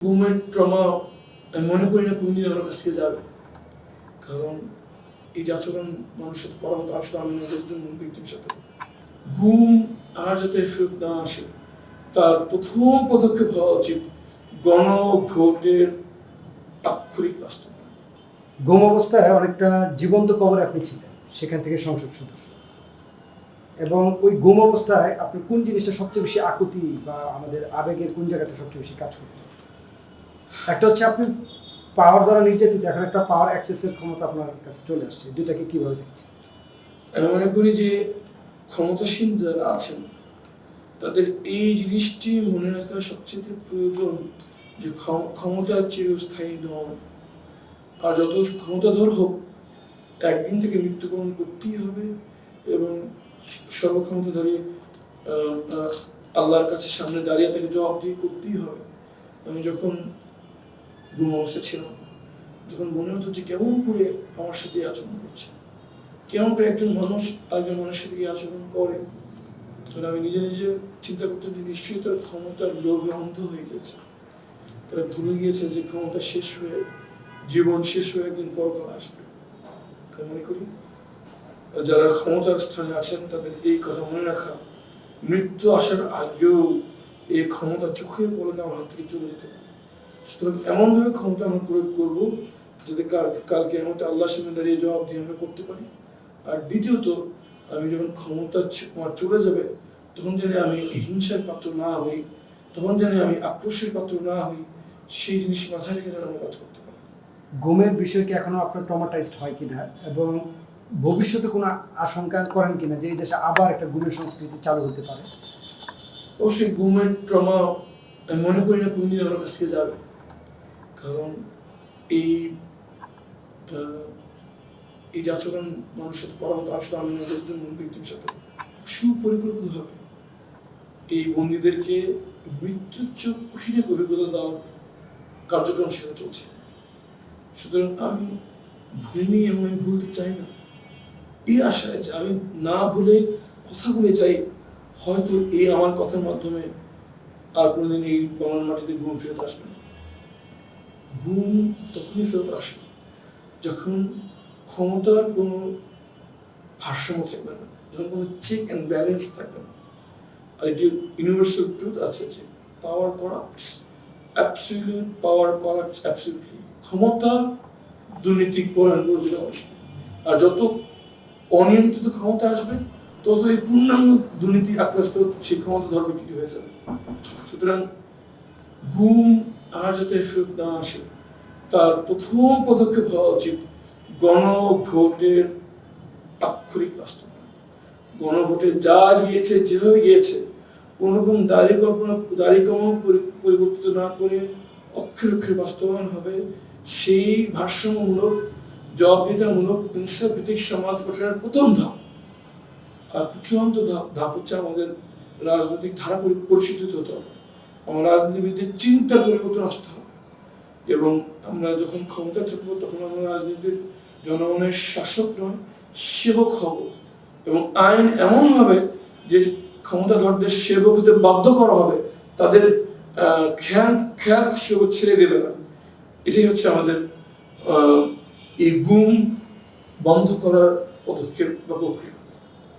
ঘুমের ট্রমা আমি মনে করি না কোনদিন আমার কাছ থেকে যাবে, কারণ এই যে আচরণ মানুষের সাথে করা হতো আসলে আমি নিজের জন্য ব্যক্তির সাথে ঘুম আর যাতে ফেরত না আসে তার প্রথম পদক্ষেপ হওয়া উচিত গণভোটের আক্ষরিক বাস্তবায়ন। ঘুম অবস্থায় অনেকটা জীবন্ত কবরে আপনি ছিলেন, সেখান থেকে সংসদ সদস্য। এবং ওই ঘুম অবস্থায় আপনি কোন জিনিসটা সবচেয়ে বেশি আকুতি বা আমাদের আবেগের কোন জায়গাটা সবচেয়ে বেশি কাজ করতো? একটা হচ্ছে আপনি পাওয়ার দ্বারা নির্যাতিত, এখন একটা পাওয়ার অ্যাক্সেসের ক্ষমতা আপনার কাছে চলে আসছে, দুইটাকে কিভাবে দেখছেন? আমি মনে করি যে ক্ষমতাসীন যারা আছেন তাদের এই জিনিসটি মনে রাখা সবচেয়ে প্রয়োজন যে ক্ষমতা চিরস্থায়ী নয়, আর যত ক্ষমতাধর হোক একদিন থেকে মৃত্যুবরণ করতেই হবে এবং সর্বক্ষমতাধারী আল্লাহর কাছে সামনে দাঁড়িয়ে থেকে জবাবদিহি করতেই হবে। আমি যখন ঘুম অবস্থায় ছিলাম, যখন মনে হতো যে কেমন করে আমার সাথে আচরণ করছে, কেমন করে একজন মানুষ আরেকজন মানুষের সাথে আচরণ করে, তখন আমি নিজে নিজে চিন্তা করতাম যে নিশ্চয়ই তার ক্ষমতার লোভে অন্ধ হয়ে গেছে। তারা ভুলে গিয়েছে যে ক্ষমতা শেষ হয়ে জীবন শেষ হয়ে একদিন পরকাল আসবে। আমি মনে করি যারা ক্ষমতার স্থানে আছেন তাদের এই কথা মনে রাখা, মৃত্যু আসার আগেও এই ক্ষমতা চোখের পলকে আমার হাত থেকে চলে যেতে পারে। সুতরাং এমনভাবে ক্ষমতা আমরা প্রয়োগ করবো যাতে কালকে আমাদের আল্লাহর সামনে দাঁড়িয়ে জবাবদিহি আমরা করতে পারি। আর দ্বিতীয়ত, আমি যখন ক্ষমতা আমার চলে যাবে তখন যেন আমি হিংসার পাত্র না হই, তখন যেন আমি আক্রোশের পাত্র না হই, সেই জিনিস মাথায় রেখে যেন আমরা কাজ করতে পারি। ঘুমের বিষয় কি এখনো আপনার ট্রমাটাইজড হয় কিনা, এবং ভবিষ্যতে কোনো আশঙ্কা করেন কিনা যে এই দেশে আবার একটা ঘুমের সংস্কৃতি চালু হতে পারে? অবশ্যই ঘুমের ট্রমা আমি মনে করি না কোনদিন আমার কাছ থেকে যাবে, কারণ এই এই যে আচরণ মানুষের সাথে করা হতো আসলে আমি নিজের জন্য ব্যক্তির সাথে সুপরিকল্পিতভাবে এই বন্দীদেরকে মৃত্যুর চোখ কঠিনে অভিজ্ঞতা দেওয়ার কার্যক্রম সেখানে চলছে। সুতরাং আমি ভুলিনি এবং আমি ভুলতে চাই না, এই আশায় যে আমি না ভুলে কথা বলে যাই, হয়তো এই আমার কথার মাধ্যমে আর কোনোদিন এই বাংলার মাটিতে ঘুম ফেরত আসবে না। ঘুম তখনই ফেরত আসে যখন ক্ষমতার কোনো ভারসাম্য থাকবে না, যখন কোনো চেক অ্যান্ড ব্যালেন্স থাকবে না। আর এটি ইউনিভার্সাল ট্রুথ আছে যে পাওয়ার করাপ্টস, অ্যাবসলিউট পাওয়ার করাপ্টস অ্যাবসলিউটলি। ক্ষমতা দুর্নীতি পরায়ণ করে দিলে অবশ্যই, আর যত অনিয়ন্ত্রিত ক্ষমতা আসবে তত এই পূর্ণাঙ্গ দুর্নীতি আক্রান্ত সেই ক্ষমতা ধর বিকৃতি হয়ে যাবে। সুতরাং ঘুম আর যাতে ফেরত না আসে তার প্রথম পদক্ষেপ হওয়া উচিত গণভোটের আক্ষরিক বাস্তবায়ন। গণভোটে যা গিয়েছে যেভাবে গিয়েছে কোনো রকম দাড়িকমা পরিবর্তিত না করে অক্ষরে অক্ষরে বাস্তবায়ন হবে সেই ভারসাম্যমূলক জবাবদিহিতামূলক ইনসাফ ভিত্তিক সমাজ গঠনের প্রথম ধাপ। আর চূড়ান্ত ধাপ হচ্ছে আমাদের রাজনৈতিক ধারা পরিশীলিত হতে হবে, আমার রাজনীতিবিদদের চিন্তার পরিবর্তন আসতে হবে, এবং আমরা যখন ক্ষমতা থাকবো তখন আমরা রাজনীতির জনগণের শাসক নয় সেবক হব, এবং আইন এমন হবে যে ক্ষমতাধরদের সেবক হতে বাধ্য করা হবে, তাদের খেয়াল ছেড়ে দেবে না। এটাই হচ্ছে আমাদের এই গুম বন্ধ করার পদক্ষেপ বা প্রক্রিয়া।